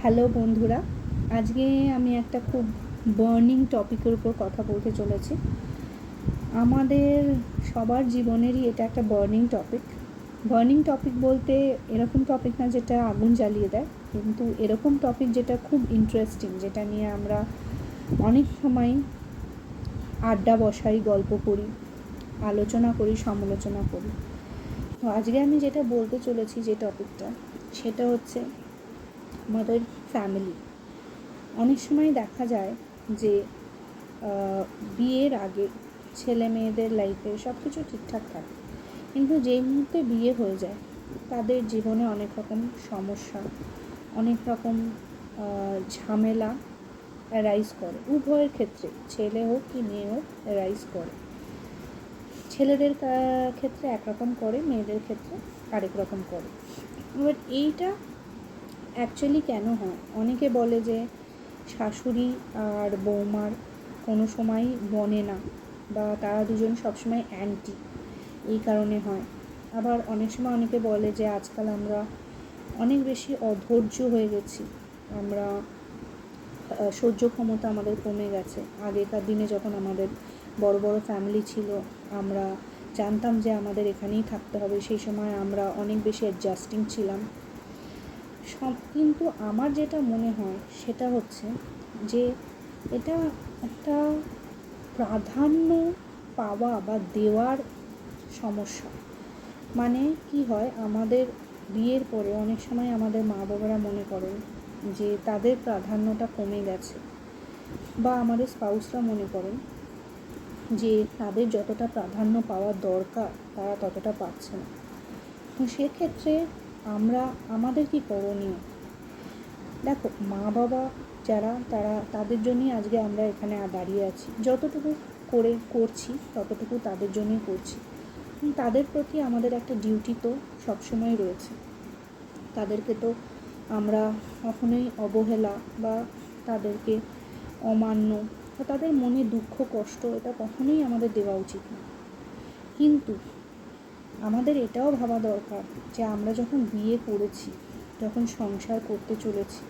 Hello বন্ধুরা, আজকে আমি একটা খুব বার্নিং টপিকের উপর কথা বলতে চলেছি। আমাদের সবার জীবনেরই এটা একটা বার্নিং টপিক বলতে এরকম টপিক না যেটা আগুন জ্বালিয়ে দেয়, কিন্তু এরকম টপিক যেটা খুব ইন্টারেস্টিং, যেটা নিয়ে আমরা অনেক সময় আড্ডা বসাই, গল্প করি, আলোচনা করি, সমালোচনা করি। তো আজকে আমি যেটা বলতে চলেছি, যে টপিকটা, সেটা হচ্ছে আমাদের ফ্যামিলি। অনেক সময় দেখা যায় যে বিয়ের আগে ছেলে মেয়েদের লাইফে সব কিছু ঠিকঠাক থাকে, কিন্তু যেই মুহূর্তে বিয়ে হয়ে যায় তাদের জীবনে অনেক রকম সমস্যা, অনেক রকম ঝামেলা অ্যারাইজ করে। উভয়ের ক্ষেত্রে, ছেলে হোক কি মেয়ে হোক, অ্যারাইজ করে। ছেলেদের ক্ষেত্রে একরকম করে, মেয়েদের ক্ষেত্রে আরেক রকম করে। এবার এইটা অ্যাকচুয়ালি কেন হয়? অনেকে বলে যে শাশুড়ি আর বৌমার কোনো সময় বনে না, বা তারা দুজন সবসময় অ্যান্টি, এই কারণে হয়। আবার অনেক সময় অনেকে বলে যে আজকাল আমরা অনেক বেশি অধৈর্য হয়ে গেছি, আমরা সহ্য ক্ষমতা আমাদের কমে গেছে। আগেকার দিনে যখন আমাদের বড় বড় ফ্যামিলি ছিল, আমরা জানতাম যে আমাদের এখানেই থাকতে হবে, সেই সময় আমরা অনেক বেশি অ্যাডজাস্টিং ছিলাম। কিন্তু আমার যেটা মনে হয় সেটা হচ্ছে যে এটা একটা প্রাধান্য পাওয়া বা দেওয়ার সমস্যা। মানে কি হয়, আমাদের বিয়ের পরে অনেক সময় আমাদের মা বাবারা মনে করেন যে তাদের প্রাধান্যটা কমে গেছে, বা আমাদের স্পাউসরা মনে করেন যে তাদের যতটা প্রাধান্য পাওয়া দরকার তারা ততটা পাচ্ছে না। তো সেক্ষেত্রে আমাদের কি করণীয়? দেখো, মা বাবা যারা, তাদের জন্যই আজকে আমরা এখানে দাঁড়িয়ে আছি। যতটুকু করছি ততটুকু তাদের জন্যই করছি। তাদের প্রতি আমাদের একটা ডিউটি তো সবসময় রয়েছে। তাদেরকে তো আমরা কখনোই অবহেলা বা তাদেরকে অমান্য বা তাদের মনে দুঃখ কষ্ট এটা কখনোই আমাদের দেওয়া উচিত না। কিন্তু আমাদের এটাও ভাবা দরকার যে আমরা যখন বিয়ে করেছি, যখন সংসার করতে চলেছি,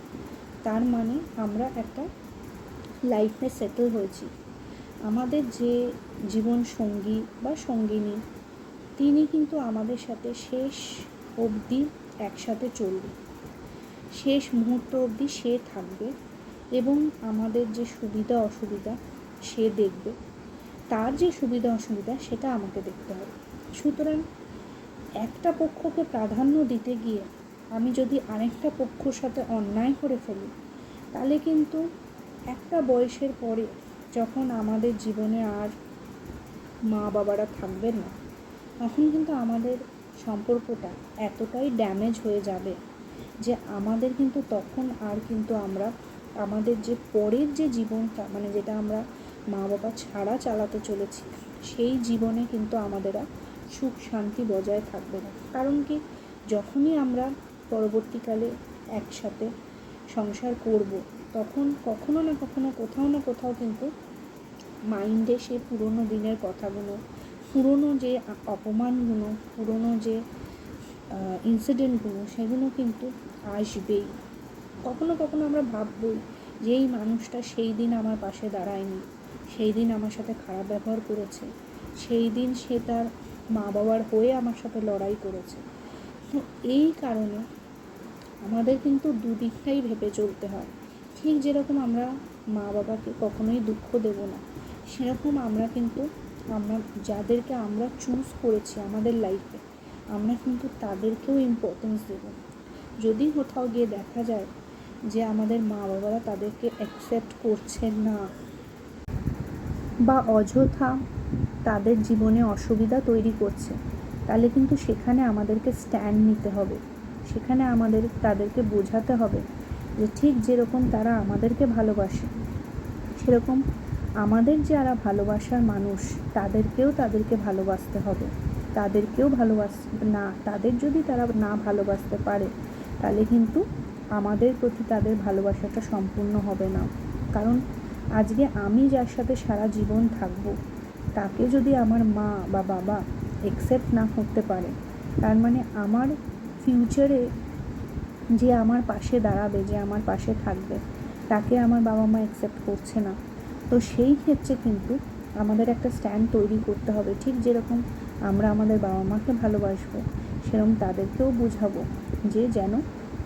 তার মানে আমরা একটা লাইফে সেটেল হয়েছি। আমাদের যে জীবন সঙ্গী বা সঙ্গিনী, তিনি কিন্তু আমাদের সাথে শেষ অবধি একসাথে চলবে, শেষ মুহূর্ত অবধি সে থাকবে, এবং আমাদের যে সুবিধা অসুবিধা সে দেখবে, তার যে সুবিধা অসুবিধা সেটা আমাকে দেখতে হবে। সুতরাং একটা পক্ষকে প্রাধান্য দিতে গিয়ে আমি যদি আরেকটা পক্ষর সাথে অন্যায় করে ফেলি, তাহলে কিন্তু একটা বয়সের পরে যখন আমাদের জীবনে আর মা বাবারা থাকবেন না, তখন কিন্তু আমাদের সম্পর্কটা এতটাই ড্যামেজ হয়ে যাবে যে আমাদের কিন্তু তখন আর কিন্তু আমরা আমাদের যে পরের যে জীবনটা, মানে যেটা আমরা মা বাবা ছাড়া চালাতে চলেছি, সেই জীবনে কিন্তু আমাদের আর সুখ শান্তি বজায় থাকবে না। কারণ কি, যখনই আমরা পরবর্তীকালে একসাথে সংসার করব, তখন কখনো না কখনো, কোথাও না কোথাও কিন্তু মাইন্ডে সেই পুরনো দিনের কথাগুলো, পুরনো যে অপমানগুলো, পুরনো যে ইনসিডেন্টগুলো, সেগুলো কিন্তু আসবেই। কখনো কখনো আমরা ভাববই যে এই মানুষটা সেই দিন আমার পাশে দাঁড়ায়নি, সেই দিন আমার সাথে খারাপ ব্যবহার করেছে, সেই দিন সে তার মা বাবার হয়ে আমার সাথে লড়াই করেছে। তো এই কারণে আমাদের কিন্তু দুদিকটাই ভেবে চলতে হয়। ঠিক যেরকম আমরা মা বাবাকে কখনোই দুঃখ দেব না, সেরকম আমরা যাদেরকে আমরা চুজ করেছি আমাদের লাইফে, আমরা কিন্তু তাদেরকেও ইম্পর্টেন্স দেব। যদি কোথাও গিয়ে দেখা যায় যে আমাদের মা বাবারা তাদেরকে অ্যাকসেপ্ট করছেন না, বা অযথা তাদের জীবনে অসুবিধা তৈরি করছে, তাহলে কিন্তু সেখানে আমাদেরকে স্ট্যান্ড নিতে হবে। সেখানে তাদেরকে বোঝাতে হবে যে ঠিক যেরকম তারা আমাদেরকে ভালোবাসে, সেরকম আমাদের যারা ভালোবাসার মানুষ, তাদেরকে ভালোবাসতে হবে। তাদের যদি তারা না ভালোবাসতে পারে, তাহলে কিন্তু আমাদের প্রতি তাদের ভালোবাসাটা সম্পূর্ণ হবে না। কারণ আজকে আমি যার সাথে সারা জীবন থাকবো, তাকে যদি আমার মা বা বাবা অ্যাকসেপ্ট না করতে পারে, তার মানে আমার ফিউচারে যে আমার পাশে দাঁড়াবে, যে আমার পাশে থাকবে, তাকে আমার বাবা মা অ্যাকসেপ্ট করছে না। তো সেই ক্ষেত্রে কিন্তু আমাদের একটা স্ট্যান্ড তৈরি করতে হবে। ঠিক যেরকম আমরা আমাদের বাবা মাকে ভালোবাসবো, সেরকম তাদেরকেও বোঝাবো যে যেন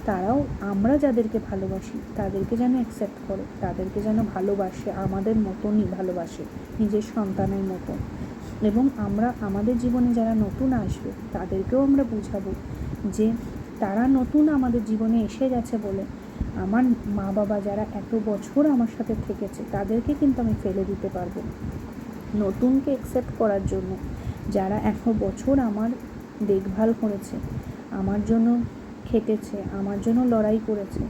তারাও আমরা যাদেরকে ভালোবাসি তাদেরকে যেন অ্যাকসেপ্ট করে, তাদেরকে যেন ভালোবাসে, আমাদের মতনই ভালোবাসে, নিজের সন্তানের মতো। এবং আমরা আমাদের জীবনে যারা নতুন আসবে তাদেরকেও আমরা বোঝাবো যে তারা নতুন আমাদের জীবনে এসে গেছে বলে আমার মা বাবা যারা এত বছর আমার সাথে থেকেছে তাদেরকে কিন্তু আমি ফেলে দিতে পারবো না। নতুনকে অ্যাকসেপ্ট করার জন্য যারা 100 বছর আমার দেখভাল করেছে, আমার জন্য খেটেছে, আমার জন্য লড়াই করেছে,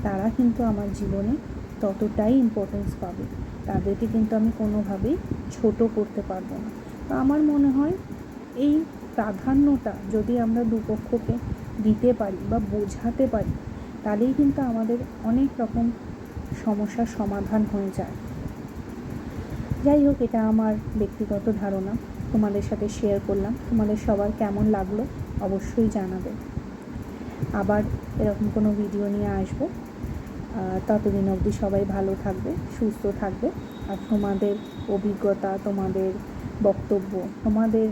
তারা কিন্তু আমার জীবনে ততটাই ইম্পর্টেন্স পাবে। তাদেরকে কিন্তু আমি কোনোভাবেই ছোট করতে পারবো না। তো আমার মনে হয় এই প্রাধান্যটা যদি আমরা দুপক্ষকে দিতে পারি বা বোঝাতে পারি, তাহলেই কিন্তু আমাদের অনেক রকম সমস্যার সমাধান হয়ে যায়। যাই হোক, এটা আমার ব্যক্তিগত ধারণা, তোমাদের সাথে শেয়ার করলাম। তোমাদের সবার কেমন লাগলো অবশ্যই জানাবে। আবার এরকম কোনো ভিডিও নিয়ে আসবো। ততদিন অবধি সবাই ভালো থাকবে, সুস্থ থাকবে। আর তোমাদের অভিজ্ঞতা, তোমাদের বক্তব্য, তোমাদের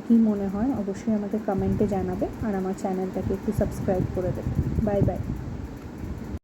কী মনে হয় অবশ্যই আমাকে কমেন্টে জানাবে। আর আমার চ্যানেলটাকে একটু সাবস্ক্রাইব করে দেবে। Bye bye.